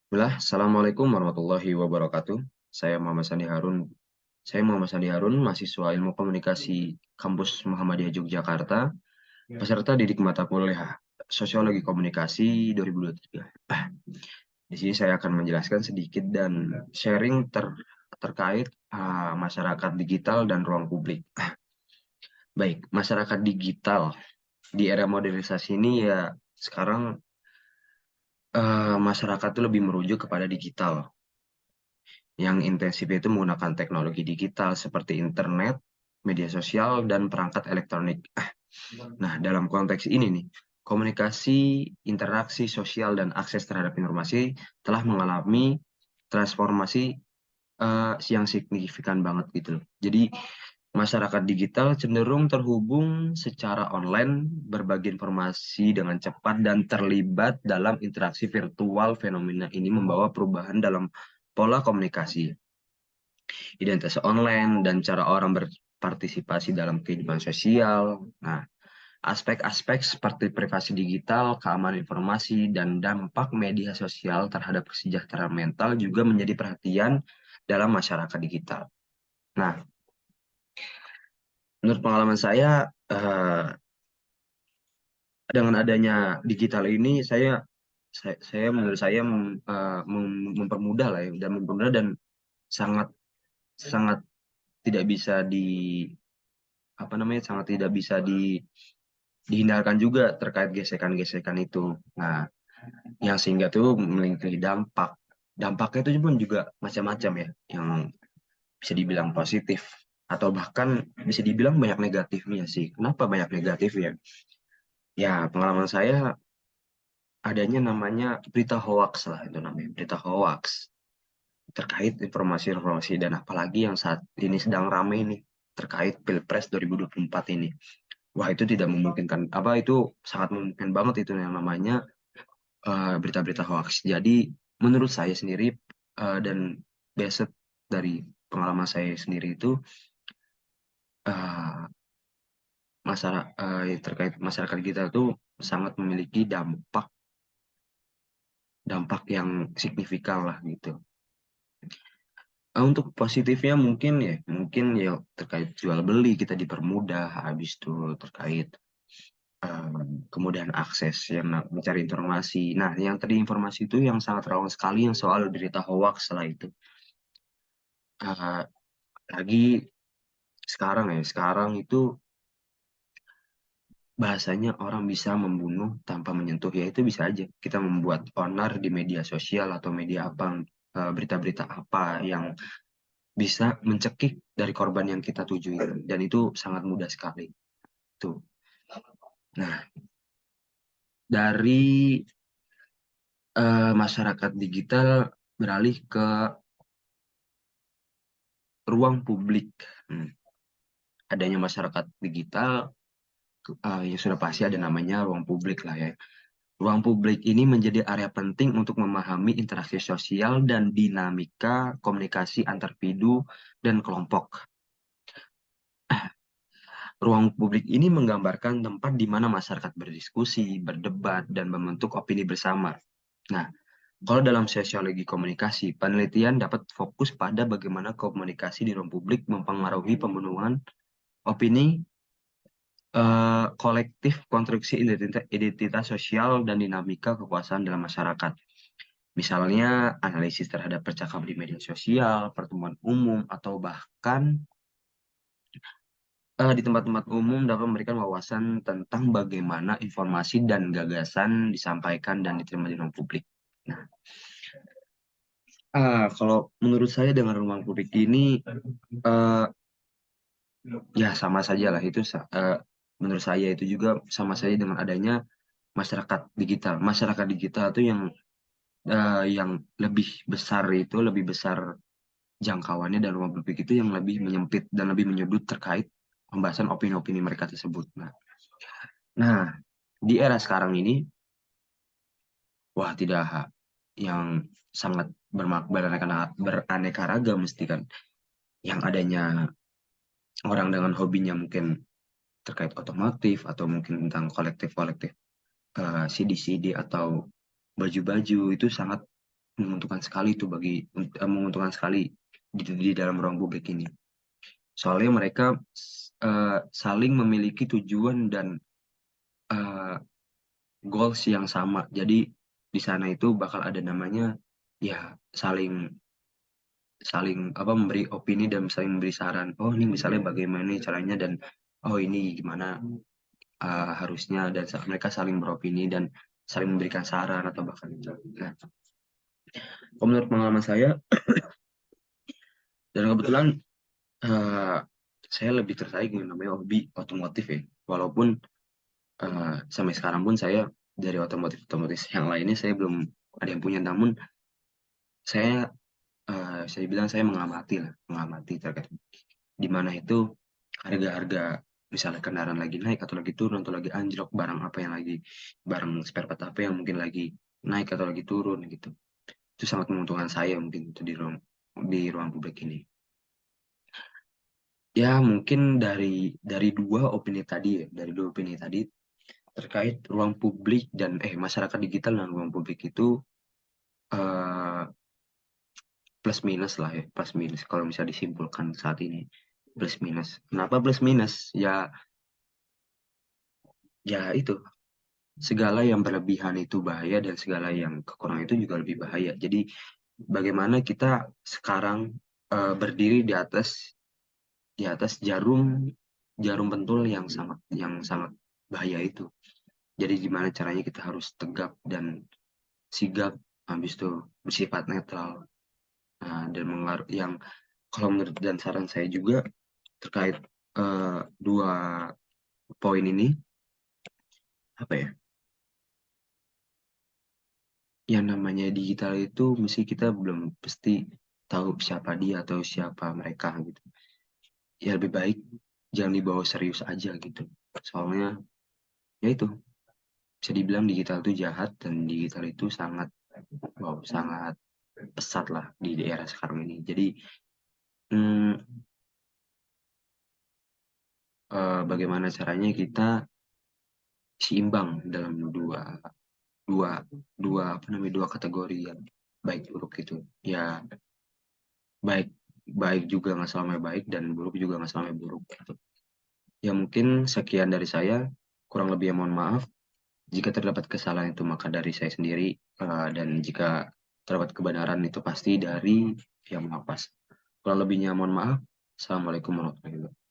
Assalamualaikum warahmatullahi wabarakatuh. Saya Muhammad Sandi Harun. Mahasiswa Ilmu Komunikasi Kampus Muhammadiyah Yogyakarta, peserta didik mata kuliah Sosiologi Komunikasi 2023. Di sini saya akan menjelaskan sedikit dan sharing terkait masyarakat digital dan ruang publik. Baik, masyarakat digital di era modernisasi ini ya sekarang masyarakat itu lebih merujuk kepada digital. Yang intensif itu menggunakan teknologi digital seperti internet, media sosial, dan perangkat elektronik. Nah, dalam konteks ini nih, komunikasi, interaksi sosial, dan akses terhadap informasi telah mengalami transformasi yang signifikan banget gitu loh. Jadi, masyarakat digital cenderung terhubung secara online, berbagi informasi dengan cepat, dan terlibat dalam interaksi virtual. Fenomena ini membawa perubahan dalam pola komunikasi, identitas online, dan cara orang berpartisipasi dalam kehidupan sosial. Nah, aspek-aspek seperti privasi digital, keamanan informasi, dan dampak media sosial terhadap kesejahteraan mental juga menjadi perhatian dalam masyarakat digital. Nah, menurut pengalaman saya, dengan adanya digital ini, saya menurut saya mempermudah lah ya, dan mempermudah dan sangat sangat tidak bisa di apa namanya sangat tidak bisa dihindarkan juga terkait gesekan-gesekan itu. Nah, yang sehingga tuh memiliki dampak. Dampaknya itu pun juga macam-macam ya, yang bisa dibilang positif atau bahkan bisa dibilang banyak negatifnya sih. Kenapa banyak negatif ya? Ya, pengalaman saya adanya namanya berita hoax lah, itu namanya berita hoax terkait informasi-informasi, dan apalagi yang saat ini sedang ramai nih terkait Pilpres 2024 ini. Wah, itu tidak memungkinkan, apa itu sangat memungkinkan banget itu yang namanya berita-berita hoax. Jadi menurut saya sendiri, dan based dari pengalaman saya sendiri itu, uh, terkait masyarakat kita tuh sangat memiliki dampak dampak yang signifikan lah gitu. Untuk positifnya mungkin ya terkait jual beli kita dipermudah, habis itu terkait eh, kemudahan akses yang mencari informasi. Nah, yang tadi informasi itu yang sangat rawan sekali yang soal berita hoax setelah itu. Eh, Lagi sekarang itu bahasanya orang bisa membunuh tanpa menyentuh, ya itu bisa aja kita membuat onar di media sosial atau media apa, berita-berita apa yang bisa mencekik dari korban yang kita tuju itu, dan itu sangat mudah sekali tuh. Nah, dari masyarakat digital beralih ke ruang publik. Hmm. Adanya masyarakat digital, yang sudah pasti ada namanya ruang publik lah ya. Ruang publik ini menjadi area penting untuk memahami interaksi sosial dan dinamika komunikasi antar individu dan kelompok. Ruang publik ini menggambarkan tempat di mana masyarakat berdiskusi, berdebat, dan membentuk opini bersama. Nah, kalau dalam sosiologi komunikasi, penelitian dapat fokus pada bagaimana komunikasi di ruang publik mempengaruhi pemenuhan opini kolektif, konstruksi identitas sosial, dan dinamika kekuasaan dalam masyarakat. Misalnya, analisis terhadap percakapan di media sosial, pertemuan umum, atau bahkan di tempat-tempat umum dapat memberikan wawasan tentang bagaimana informasi dan gagasan disampaikan dan diterima di ruang publik. Nah, kalau menurut saya dengan ruang publik ini, eh, ya sama saja lah itu. Menurut saya itu juga sama saja dengan adanya masyarakat digital. Masyarakat digital itu yang lebih besar jangkauannya, dan ruang publik itu yang lebih menyempit dan lebih menyudut terkait pembahasan opini-opini mereka tersebut. Nah, di era sekarang ini, wah tidak, yang sangat beraneka ragam mesti kan, yang adanya orang dengan hobinya mungkin terkait otomotif atau mungkin tentang kolektif-kolektif CD-CD atau baju-baju, itu sangat menguntungkan sekali tuh menguntungkan sekali di dalam ruang publik ini. Soalnya mereka saling memiliki tujuan dan eh, goals yang sama. Jadi di sana itu bakal ada namanya ya saling saling apa memberi opini dan saling memberi saran. Oh ini misalnya bagaimana nih caranya dan oh ini gimana harusnya dan mereka saling beropini dan saling memberikan saran atau bahkan itu. Nah, kalau menurut pengalaman saya dan kebetulan eh, saya lebih tertarik dengan namanya hobi otomotif ya. Walaupun sampai sekarang pun saya dari otomotif yang lainnya saya belum ada yang punya, namun saya saya bilang saya mengamati terkait di mana itu harga-harga misalnya kendaraan lagi naik atau lagi turun atau lagi anjlok, barang spare part apa yang mungkin lagi naik atau lagi turun gitu. Itu sangat menguntungkan saya mungkin itu di ruang publik ini. Ya mungkin dari dua opini tadi terkait ruang publik dan masyarakat digital dan ruang publik itu eh, plus minus lah ya, plus minus kalau bisa disimpulkan saat ini plus minus. Kenapa plus minus? Ya itu segala yang berlebihan itu bahaya dan segala yang kekurangan itu juga lebih bahaya. Jadi bagaimana kita sekarang berdiri di atas jarum jarum pentul yang sangat bahaya itu. Jadi gimana caranya kita harus tegap dan sigap, habis itu bersifat netral. Dan yang kalau menurut dan saran saya juga terkait dua poin ini apa ya? Yang namanya digital itu mesti kita belum pasti tahu siapa dia atau siapa mereka gitu. Ya lebih baik jangan dibawa serius aja gitu. Soalnya ya itu bisa dibilang digital itu jahat dan digital itu sangat pesat lah di era sekarang ini. Jadi hmm, bagaimana caranya kita seimbang dalam dua dua dua apa namanya dua kategori yang baik buruk gitu. Ya baik baik juga nggak selamanya baik dan buruk juga nggak selamanya buruk gitu. Ya mungkin sekian dari saya, kurang lebih mohon maaf. Jika terdapat kesalahan itu maka dari saya sendiri, dan jika terdapat kebenaran itu pasti dari yang melapas. Kurang lebihnya mohon maaf. Assalamualaikum warahmatullahi wabarakatuh.